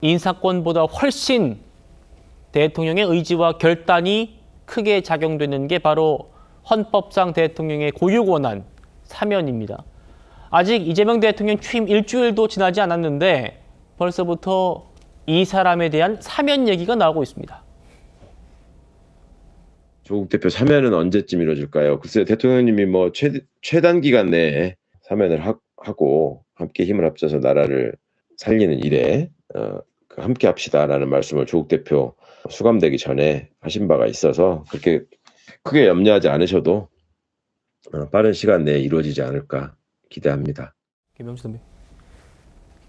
인사권보다 훨씬 대통령의 의지와 결단이 크게 작용되는 게 바로 헌법상 대통령의 고유권한 사면입니다. 아직 이재명 대통령 취임 일주일도 지나지 않았는데 벌써부터 이 사람에 대한 사면 얘기가 나오고 있습니다. 조국 대표 사면은 언제쯤 이루어질까요? 글쎄 대통령님이 뭐 최단 기간 내에 사면을 하고 함께 힘을 합쳐서 나라를 살리는 일에 함께 합시다라는 말씀을 조국 대표 수감되기 전에 하신 바가 있어서 그렇게 크게 염려하지 않으셔도 빠른 시간 내에 이루어지지 않을까 기대합니다. 김명주 선배,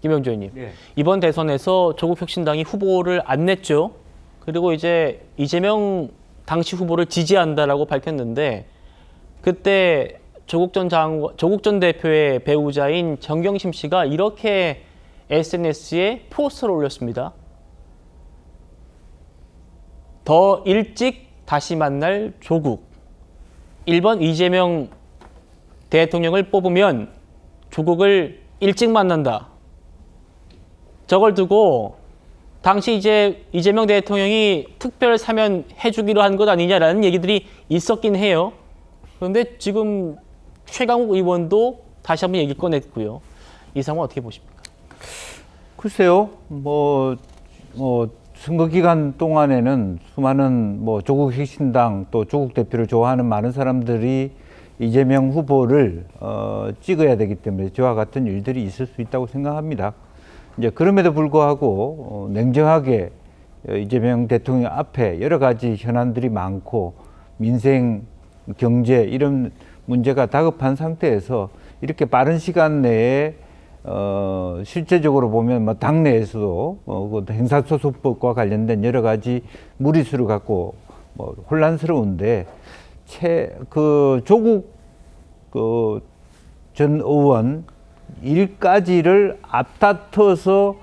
김명주 의원님, 네. 이번 대선에서 조국혁신당이 후보를 안 냈죠. 그리고 이제 이재명 당시 후보를 지지한다라고 밝혔는데 그때 조국 전 대표의 배우자인 정경심 씨가 이렇게 SNS에 포스터를 올렸습니다. 더 일찍 다시 만날 조국. 1번 이재명 대통령을 뽑으면 조국을 일찍 만난다. 저걸 두고 당시 이제 이재명 대통령이 특별 사면 해주기로 한 것 아니냐라는 얘기들이 있었긴 해요. 그런데 지금 최강욱 의원도 다시 한번 얘기 꺼냈고요. 이 상황 어떻게 보십니까? 글쎄요, 선거 기간 동안에는 수많은 조국 혁신당 또 조국 대표를 좋아하는 많은 사람들이 이재명 후보를 찍어야 되기 때문에 저와 같은 일들이 있을 수 있다고 생각합니다. 이제 그럼에도 불구하고 냉정하게 이재명 대통령 앞에 여러 가지 현안들이 많고 민생, 경제 이런 문제가 다급한 상태에서 이렇게 빠른 시간 내에 실제적으로 보면 당내에서도 행사소송법과 관련된 여러 가지 무리수를 갖고 혼란스러운데 조국 전 의원 일까지를 앞다퉈서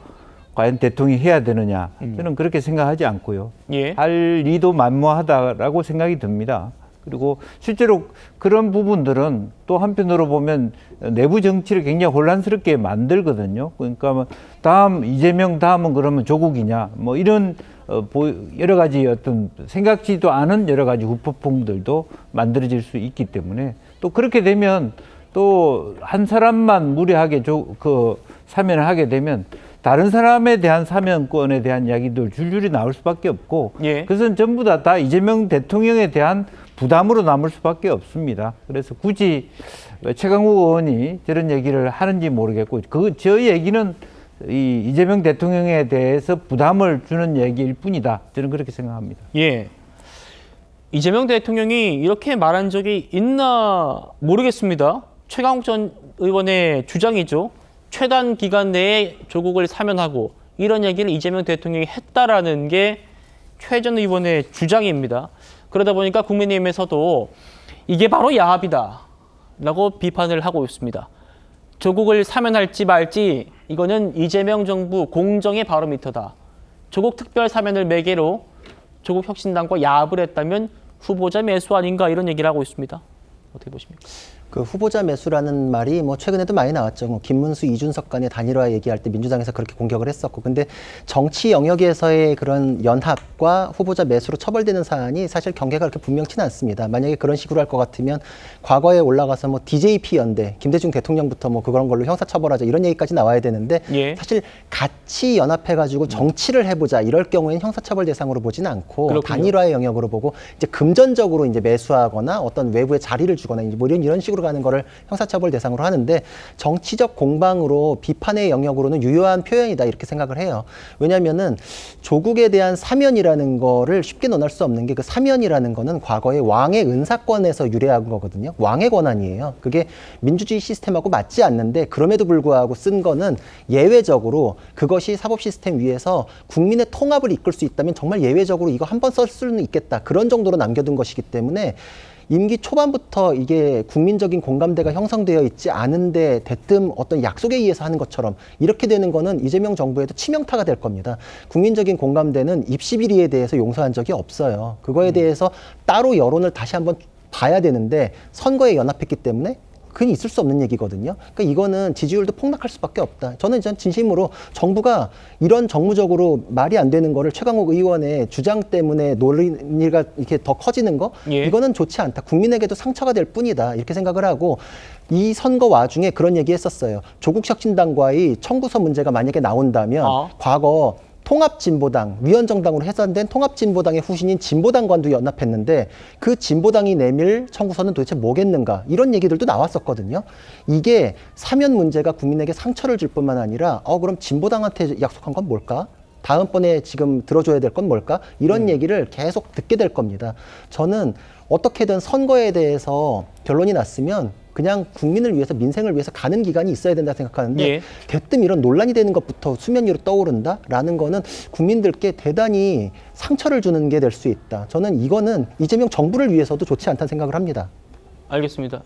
과연 대통령이 해야 되느냐 저는 그렇게 생각하지 않고요. 예. 할 리도 만무하다라고 생각이 듭니다. 그리고 실제로 그런 부분들은 또 한편으로 보면 내부 정치를 굉장히 혼란스럽게 만들거든요. 그러니까 이재명 다음은 그러면 조국이냐 이런 여러 가지 어떤 생각지도 않은 여러 가지 후폭풍들도 만들어질 수 있기 때문에 또 그렇게 되면 또 한 사람만 무리하게 사면을 하게 되면 다른 사람에 대한 사면권에 대한 이야기도 줄줄이 나올 수밖에 없고 예. 그것은 전부 다 이재명 대통령에 대한 부담으로 남을 수밖에 없습니다. 그래서 굳이 최강욱 의원이 저런 얘기를 하는지 모르겠고 저 얘기는 이재명 대통령에 대해서 부담을 주는 얘기일 뿐이다. 저는 그렇게 생각합니다. 예. 이재명 대통령이 이렇게 말한 적이 있나 모르겠습니다. 최강욱 전 의원의 주장이죠. 최단 기간 내에 조국을 사면하고 이런 얘기를 이재명 대통령이 했다라는 게 최 전 의원의 주장입니다. 그러다 보니까 국민의힘에서도 이게 바로 야합이다 라고 비판을 하고 있습니다. 조국을 사면할지 말지 이거는 이재명 정부 공정의 바로미터다. 조국 특별 사면을 매개로 조국 혁신당과 야합을 했다면 후보자 매수 아닌가 이런 얘기를 하고 있습니다. 어떻게 보십니까? 그 후보자 매수라는 말이 최근에도 많이 나왔죠. 김문수, 이준석 간의 단일화 얘기할 때 민주당에서 그렇게 공격을 했었고, 근데 정치 영역에서의 그런 연합과 후보자 매수로 처벌되는 사안이 사실 경계가 그렇게 분명치는 않습니다. 만약에 그런 식으로 할 것 같으면 과거에 올라가서 DJP 연대, 김대중 대통령부터 그런 걸로 형사처벌하자 이런 얘기까지 나와야 되는데 예. 사실 같이 연합해가지고 정치를 해보자 이럴 경우에는 형사처벌 대상으로 보지는 않고 그렇군요. 단일화의 영역으로 보고 이제 금전적으로 이제 매수하거나 어떤 외부에 자리를 주거나 이런 식으로 가는 거를 형사처벌 대상으로 하는데 정치적 공방으로 비판의 영역으로는 유효한 표현이다 이렇게 생각을 해요. 왜냐하면은 조국에 대한 사면이라는 거를 쉽게 논할 수 없는 게 그 사면이라는 거는 과거에 왕의 은사권에서 유래한 거거든요. 왕의 권한이에요. 그게 민주주의 시스템하고 맞지 않는데 그럼에도 불구하고 쓴 거는 예외적으로 그것이 사법 시스템 위에서 국민의 통합을 이끌 수 있다면 정말 예외적으로 이거 한 번 쓸 수는 있겠다. 그런 정도로 남겨둔 것이기 때문에 임기 초반부터 이게 국민적인 공감대가 형성되어 있지 않은데 대뜸 어떤 약속에 의해서 하는 것처럼 이렇게 되는 거는 이재명 정부에도 치명타가 될 겁니다. 국민적인 공감대는 입시비리에 대해서 용서한 적이 없어요. 그거에 대해서 따로 여론을 다시 한번 봐야 되는데 선거에 연합했기 때문에 그건 있을 수 없는 얘기거든요. 그러니까 이거는 지지율도 폭락할 수밖에 없다. 저는 진심으로 정부가 이런 정무적으로 말이 안 되는 거를 최강욱 의원의 주장 때문에 논의가 이렇게 더 커지는 거, 예. 이거는 좋지 않다. 국민에게도 상처가 될 뿐이다. 이렇게 생각을 하고 이 선거 와중에 그런 얘기 했었어요. 조국혁신당과의 청구서 문제가 만약에 나온다면 과거 통합진보당, 위원정당으로 해산된 통합진보당의 후신인 진보당과도 연합했는데 그 진보당이 내밀 청구서는 도대체 뭐겠는가 이런 얘기들도 나왔었거든요. 이게 사면 문제가 국민에게 상처를 줄 뿐만 아니라 그럼 진보당한테 약속한 건 뭘까? 다음번에 지금 들어줘야 될 건 뭘까? 이런 얘기를 계속 듣게 될 겁니다. 저는 어떻게든 선거에 대해서 결론이 났으면 그냥 국민을 위해서 민생을 위해서 가는 기간이 있어야 된다 생각하는데 예. 대뜸 이런 논란이 되는 것부터 수면 위로 떠오른다라는 거는 국민들께 대단히 상처를 주는 게 될 수 있다. 저는 이거는 이재명 정부를 위해서도 좋지 않다는 생각을 합니다. 알겠습니다.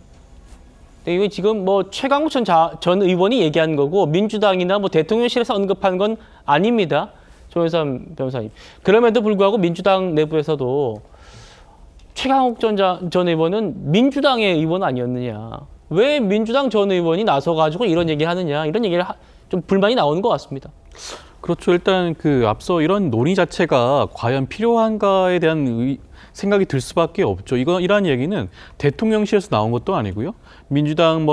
네, 이거 지금 뭐 최강욱 전 의원이 얘기한 거고 민주당이나 뭐 대통령실에서 언급한 건 아닙니다. 조현삼 변호사님. 그럼에도 불구하고 민주당 내부에서도 최강욱 전 의원은 민주당의 의원 아니었느냐. 왜 민주당 전 의원이 나서가지고 이런 얘기를 하느냐. 이런 얘기를 좀 불만이 나오는 것 같습니다. 그렇죠. 일단 앞서 이런 논의 자체가 과연 필요한가에 대한 생각이 들 수밖에 없죠. 이러한 얘기는 대통령실에서 나온 것도 아니고요. 민주당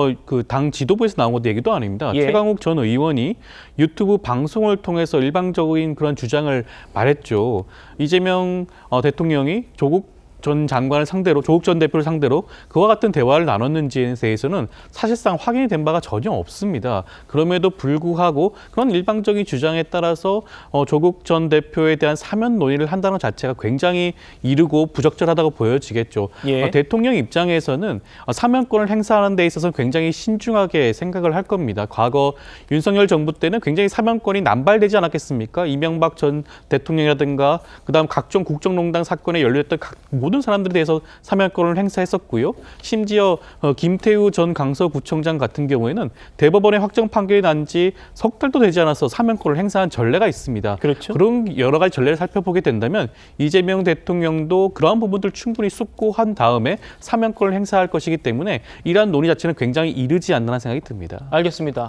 당 지도부에서 나온 것도 얘기도 아닙니다. 예. 최강욱 전 의원이 유튜브 방송을 통해서 일방적인 그런 주장을 말했죠. 이재명 대통령이 조국 전 장관을 상대로, 조국 전 대표를 상대로 그와 같은 대화를 나눴는지에 대해서는 사실상 확인이 된 바가 전혀 없습니다. 그럼에도 불구하고 그런 일방적인 주장에 따라서 조국 전 대표에 대한 사면 논의를 한다는 것 자체가 굉장히 이르고 부적절하다고 보여지겠죠. 예. 대통령 입장에서는 사면권을 행사하는 데 있어서 굉장히 신중하게 생각을 할 겁니다. 과거 윤석열 정부 때는 굉장히 사면권이 남발되지 않았겠습니까? 이명박 전 대통령이라든가 그다음 각종 국정농단 사건에 연루됐던 모든 사람들에 대해서 사면권을 행사했었고요. 심지어 김태우 전 강서구청장 같은 경우에는 대법원의 확정 판결이 난 지 석 달도 되지 않아서 사면권을 행사한 전례가 있습니다. 그렇죠. 그런 여러 가지 전례를 살펴보게 된다면 이재명 대통령도 그러한 부분들 충분히 숙고한 다음에 사면권을 행사할 것이기 때문에 이러한 논의 자체는 굉장히 이르지 않나 생각이 듭니다. 알겠습니다.